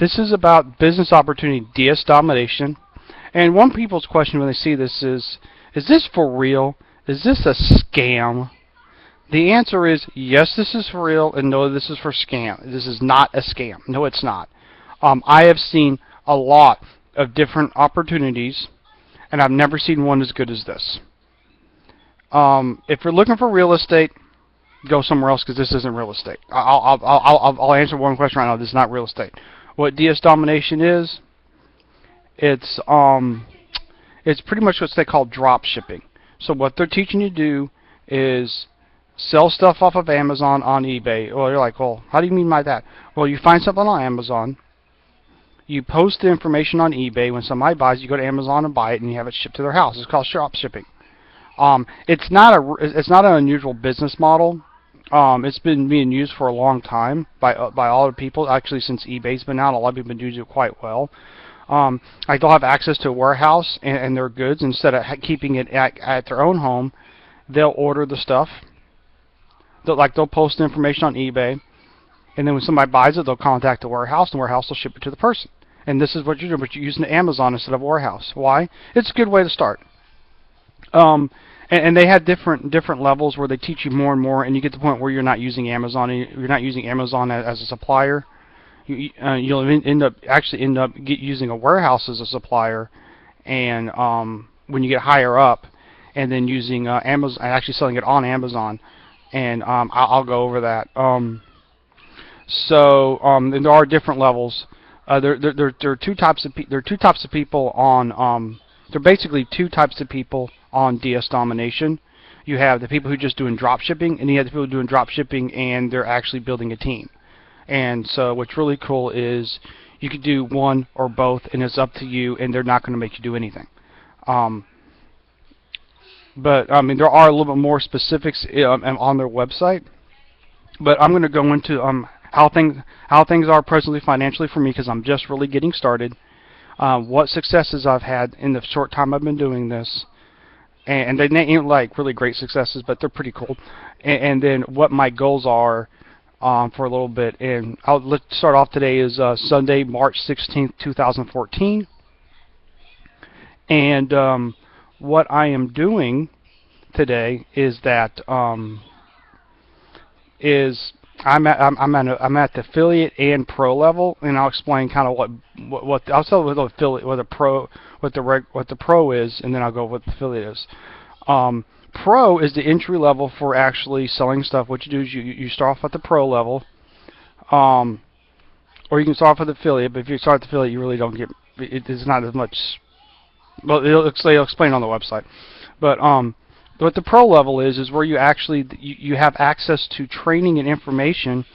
This is about business opportunity, DS domination. And one people's question when they see this is this for real? Is this a scam? The answer is yes, this is for real, and no, this is for scam. This is not a scam. No, it's not. I have seen a lot of different opportunities, and I've never seen one as good as this. If you're looking for real estate, go somewhere else because this isn't real estate. I'll answer one question right now. This is not real estate. What DS domination is, it's pretty much what they call drop shipping. So what they're teaching you to do is sell stuff off of Amazon on eBay. Well, you're like, well, how do you mean by that? Well, you find something on Amazon, you post the information on eBay. When somebody buys, you go to Amazon and buy it, and you have it shipped to their house. It's called drop shipping. It's not an unusual business model. It's been being used for a long time by all the people. Actually, since eBay's been out, a lot of people have been using it quite well. Like they'll have access to a warehouse and their goods instead of keeping it at their own home. They'll order the stuff. They'll post the information on eBay, and then when somebody buys it, they'll contact the warehouse, and the warehouse will ship it to the person. And this is what you're doing, but you're using Amazon instead of a warehouse. Why? It's a good way to start. And they have different levels where they teach you more and more, and you get to the point where you're not using Amazon. You're not using Amazon as a supplier. You'll end up using a warehouse as a supplier, and when you get higher up, and then using Amazon, actually selling it on Amazon, and I'll go over that. And there are different levels. There are two types of people on. There are basically two types of people on DS domination. You have the people who are just doing drop shipping, and you have the people doing drop shipping and they're actually building a team. And so what's really cool is you could do one or both, and it's up to you, and they're not going to make you do anything. But I mean, there are a little bit more specifics on their website. But I'm going to go into how things are presently financially for me because I'm just really getting started. What successes I've had in the short time I've been doing this, and they ain't like really great successes, but they're pretty cool. And then what my goals are for a little bit. And let's start off today is Sunday, March 16th, 2014. And what I am doing today is that I'm at the affiliate and pro level, and I'll explain kind of what I'll tell what the affiliate, what the pro is, and then I'll go what the affiliate is. Pro is the entry level for actually selling stuff. What you do is you start off at the pro level, or you can start off with affiliate. But if you start at the affiliate, you really don't get it's not as much. Well, it'll explain on the website, but what the pro level is where you actually you have access to training and information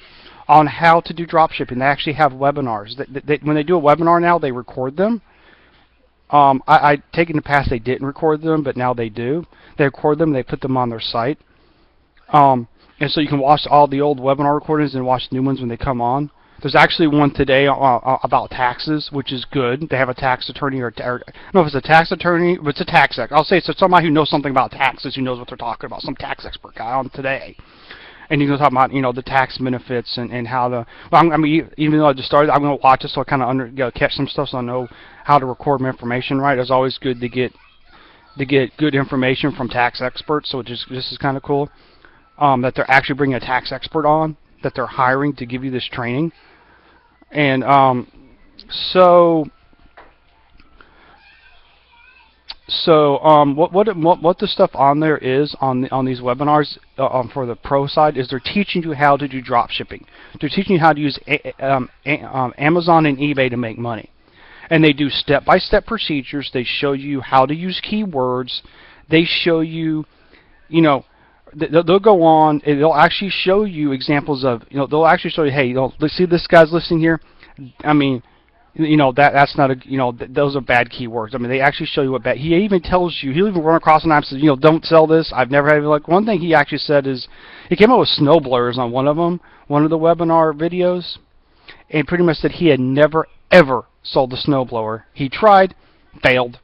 on how to do drop shipping. They actually have webinars. When they do a webinar now, they record them. I take in the past they didn't record them, but now they do. They record them. They put them on their site, and so you can watch all the old webinar recordings and watch new ones when they come on. There's actually one today about taxes, which is good. They have a tax attorney, or I don't know if it's a tax attorney, but it's a tax expert. I'll say it's somebody who knows something about taxes, who knows what they're talking about, some tax expert guy on today. And you can talk about, the tax benefits and how the. Well, I mean, even though I just started, I'm going to watch it so I kind of catch some stuff, so I know how to record my information right. It's always good to get good information from tax experts. So this is kind of cool that they're actually bringing a tax expert on, that they're hiring to give you this training. And what the stuff on there is on these webinars for the pro side is they're teaching you how to do drop shipping. They're teaching you how to use Amazon and eBay to make money, and they do step-by-step procedures. They show you how to use keywords. They show you, they'll go on and they'll actually show you examples of, they'll actually show you, hey, let's see this guy's listing here. I mean, that's not those are bad keywords. I mean, they actually show you what bad. He even tells you, he'll even run across an app and says, don't sell this. I've never had one thing he actually said is, he came up with snow blowers on one of the webinar videos, and pretty much said he had never ever sold the snow blower. He tried, failed.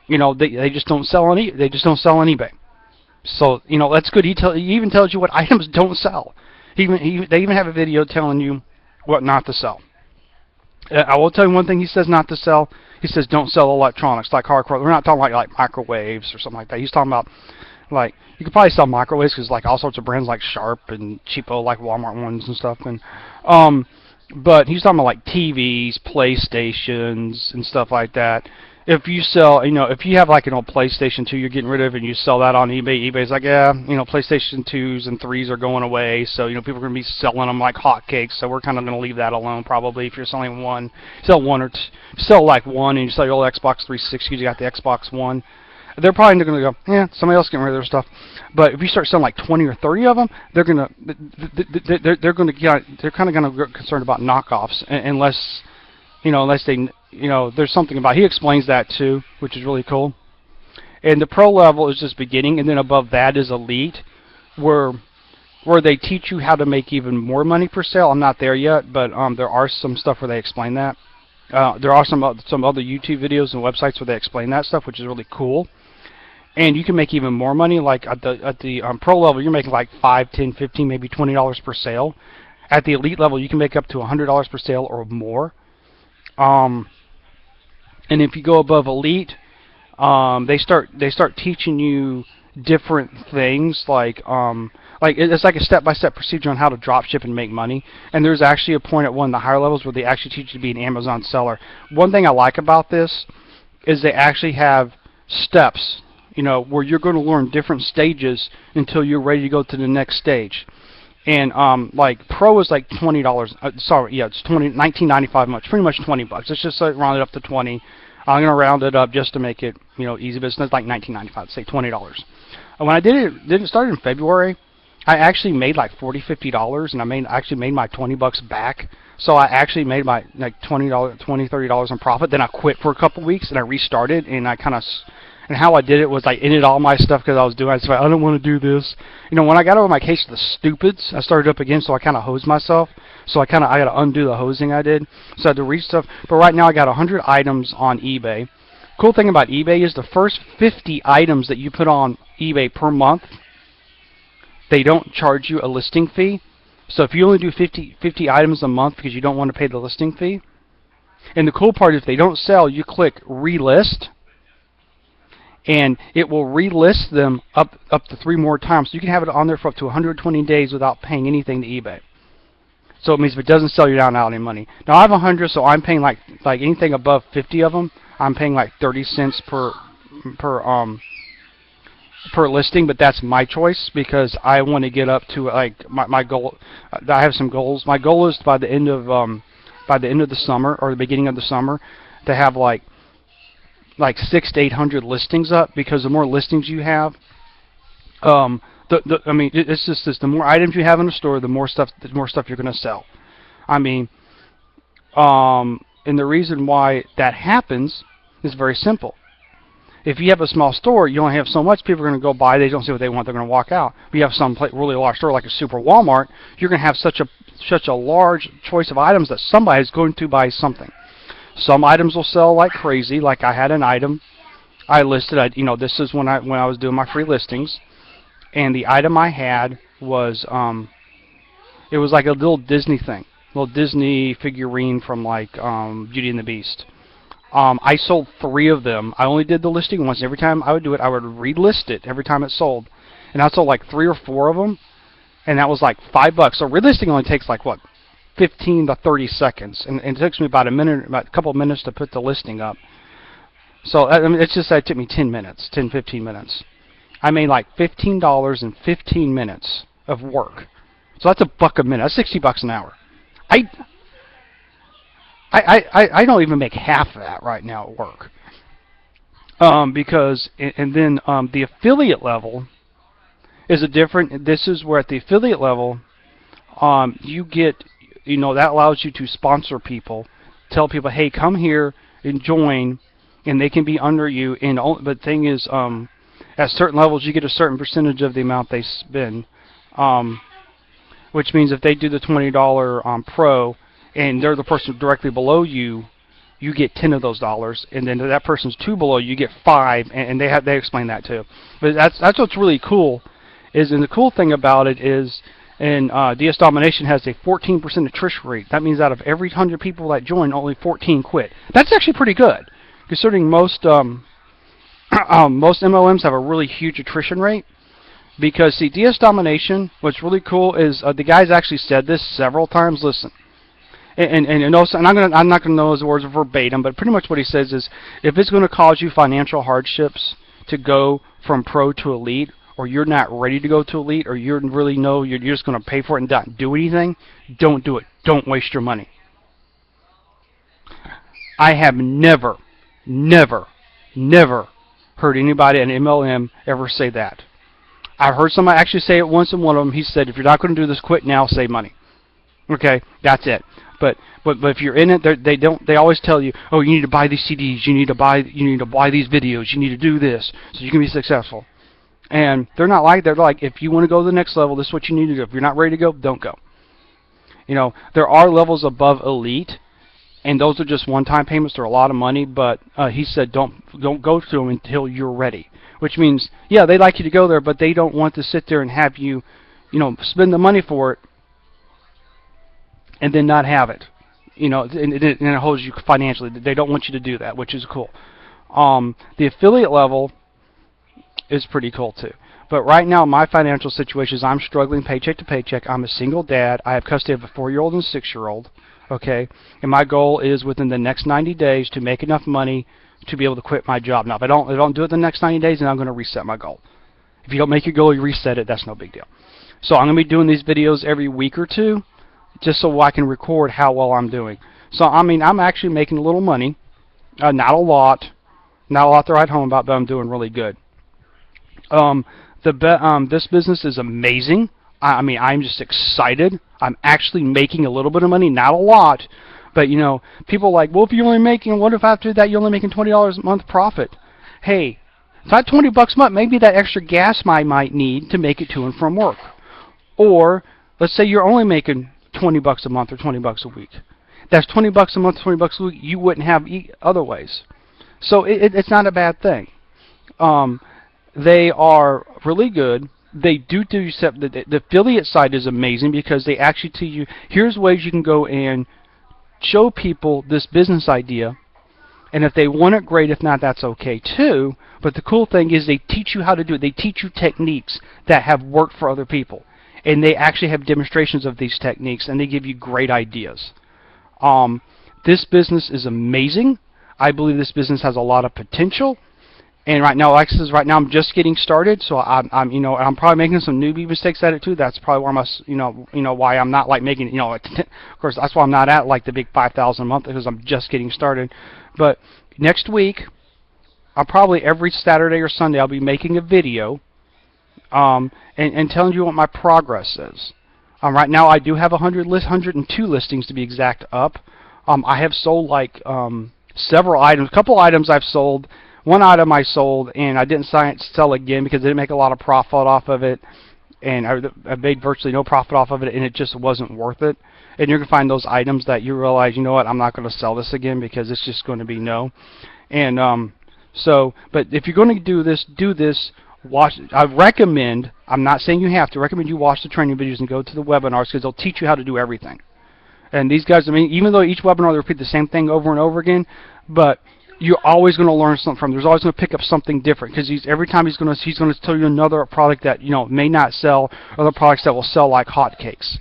They just don't sell on eBay. So, that's good. He even tells you what items don't sell. They even have a video telling you what not to sell. I will tell you one thing he says not to sell. He says don't sell electronics like hardcore. We're not talking like microwaves or something like that. He's talking about like you could probably sell microwaves because like all sorts of brands like Sharp and cheapo like Walmart ones and stuff. And but he's talking about like TVs, PlayStations, and stuff like that. If you sell, if you have like an old PlayStation 2 you're getting rid of and you sell that on eBay, eBay's like, yeah, PlayStation 2s and 3s are going away, so, people are going to be selling them like hotcakes, so we're kind of going to leave that alone probably if you're selling one. Sell one or two, sell like one and you sell your old Xbox 360, you got the Xbox One. They're probably going to go, yeah, somebody else getting rid of their stuff. But if you start selling like 20 or 30 of them, they're going to, they're going to get, they're kind of going to get concerned about knockoffs unless they, there's something about, he explains that too, which is really cool. And the pro level is just beginning, and then above that is elite, where they teach you how to make even more money per sale. I'm not there yet, but there are some stuff where they explain that. There are some other YouTube videos and websites where they explain that stuff, which is really cool. And you can make even more money, like at the pro level, you're making like $5, $10, $15, maybe $20 per sale. At the elite level, you can make up to $100 per sale or more. And if you go above elite, they start teaching you different things, like it's like a step-by-step procedure on how to drop ship and make money. And there's actually a point at one of the higher levels where they actually teach you to be an Amazon seller. One thing I like about this is they actually have steps, where you're going to learn different stages until you're ready to go to the next stage. And like pro is like $20. It's $19.95 much, pretty much $20. Let's just round it up to 20. I'm gonna round it up just to make it easy, but it's like $19.95. Say $20. And when I didn't start in February, I actually made like $40-$50, and I actually made my $20 back. So I actually made my like $20-$30 in profit. Then I quit for a couple weeks and I restarted, and and how I did it was I ended all my stuff because I said, I don't want to do this. When I got over my case of the stupids, I started up again, so I kind of hosed myself. So I got to undo the hosing I did. So I had to reach stuff. But right now I got 100 items on eBay. Cool thing about eBay is the first 50 items that you put on eBay per month, they don't charge you a listing fee. So if you only do 50 items a month because you don't want to pay the listing fee, and the cool part is if they don't sell, you click relist, and it will relist them up to 3 more times. So you can have it on there for up to 120 days without paying anything to eBay. So it means if it doesn't sell, you're not out any money. Now I have 100, so I'm paying like anything above 50 of them, I'm paying like 30 cents per listing, but that's my choice because I want to get up to like my goal. I have some goals. My goal is by the end of the summer or the beginning of the summer to have like 600 to 800 listings up, because the more listings you have, it's just this, the more items you have in the store, the more stuff you're going to sell. And the reason why that happens is very simple. If you have a small store, you only have so much. People are going to go buy. They don't see what they want. They're going to walk out. If you have some really large store like a super Walmart, you're going to have such a large choice of items that somebody is going to buy something. Some items will sell like crazy. Like I had an item I listed. This is when I was doing my free listings, and the item I had was it was like a little Disney thing, little Disney figurine from like Beauty and the Beast. I sold 3 of them. I only did the listing once. Every time I would do it, I would relist it every time it sold, and I sold like 3 or 4 of them, and that was like $5. So relisting only takes like what, 15 to 30 seconds, and it takes me about a couple of minutes to put the listing up. So it's just that it took me 15 minutes. I made like $15 in 15 minutes of work. So that's $1 a minute. That's $60 an hour. I don't even make half of that right now at work. Because the affiliate level is a different. This is where at the affiliate level, you get, that allows you to sponsor people, tell people, hey, come here and join, and they can be under you. But the thing is, at certain levels, you get a certain percentage of the amount they spend, which means if they do the $20 pro, and they're the person directly below you, you get 10 of those dollars, and then that person's 2 below you get 5, and they explain that too. But that's what's really cool, and the cool thing about it is And DS Domination has a 14% attrition rate. That means out of every 100 people that join, only 14 quit. That's actually pretty good, considering most most MLMs have a really huge attrition rate. Because see, DS Domination, what's really cool is the guys actually said this several times. Listen, and also, and I'm not gonna know his words verbatim, but pretty much what he says is, if it's going to cause you financial hardships to go from pro to elite, or you're not ready to go to elite, or you really know you're just going to pay for it and not do anything, don't do it. Don't waste your money. I have never heard anybody at MLM ever say that. I heard somebody actually say it once, and one of them, he said, if you're not going to do this, quit now, save money. Okay, that's it. But if you're in it, they always tell you, oh, you need to buy these CDs, you need to buy these videos, you need to do this so you can be successful. And they're not like that. They're like, if you want to go to the next level, this is what you need to do. If you're not ready to go, don't go. You know, there are levels above elite, and those are just one-time payments. They're a lot of money, but he said don't go to them until you're ready. Which means, yeah, they'd like you to go there, but they don't want to sit there and have you, spend the money for it and then not have it. And it holds you financially. They don't want you to do that, which is cool. The affiliate level is pretty cool too. But right now, my financial situation is I'm struggling paycheck to paycheck. I'm a single dad. I have custody of a 4-year-old and a 6-year-old. Okay, and my goal is within the next 90 days to make enough money to be able to quit my job. Now, if I don't do it the next 90 days, then I'm going to reset my goal. If you don't make your goal, you reset it. That's no big deal. So I'm going to be doing these videos every week or two, just so I can record how well I'm doing. So I mean, I'm actually making a little money, not a lot to write home about, but I'm doing really good. This business is amazing. I mean, I'm just excited. I'm actually making a little bit of money, not a lot, but people are like, well, if you're only making, what if after that you're only making $20 a month profit? Hey, it's not $20 a month. Maybe that extra gas I might need to make it to and from work. Or let's say you're only making $20 a month or $20 a week. That's $20 a month, $20 a week. You wouldn't have other ways. So it's not a bad thing. They are really good. They do the affiliate side is amazing because they actually tell you, here's ways you can go and show people this business idea, and if they want it, great. If not, that's okay too. But the cool thing is they teach you how to do it. They teach you techniques that have worked for other people, and they actually have demonstrations of these techniques, and they give you great ideas. This business is amazing. I believe this business has a lot of potential. And right now, like I said, I'm just getting started, so I'm probably making some newbie mistakes at it too. That's probably where why I'm not like making, of course, that's why I'm not at like the big 5,000 a month, because I'm just getting started. But next week, I'll probably every Saturday or Sunday I'll be making a video, and telling you what my progress is. Right now I do have 102 listings to be exact up. I have sold like several items. A couple items I've sold. One item I sold, and I didn't sell again because I didn't make a lot of profit off of it, and I made virtually no profit off of it, and it just wasn't worth it. And you're going to find those items that you realize, you know what, I'm not going to sell this again because it's just going to be no. And but if you're going to do this, watch. I recommend, I'm not saying you have to, recommend you watch the training videos and go to the webinars because they'll teach you how to do everything. And these guys, I mean, even though each webinar they repeat the same thing over and over again, but you're always going to learn something from. There's always going to pick up something different because every time he's going to tell you another product that may not sell, other products that will sell like hotcakes.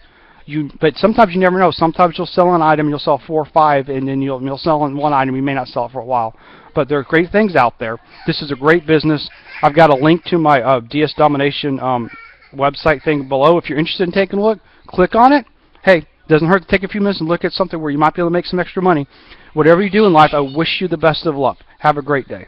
But sometimes you never know. Sometimes you'll sell an item, you'll sell 4 or 5, and then you'll sell one item, you may not sell it for a while. But there are great things out there. This is a great business. I've got a link to my DS Domination website thing below. If you're interested in taking a look, click on it. Hey, doesn't hurt to take a few minutes and look at something where you might be able to make some extra money. Whatever you do in life, I wish you the best of luck. Have a great day.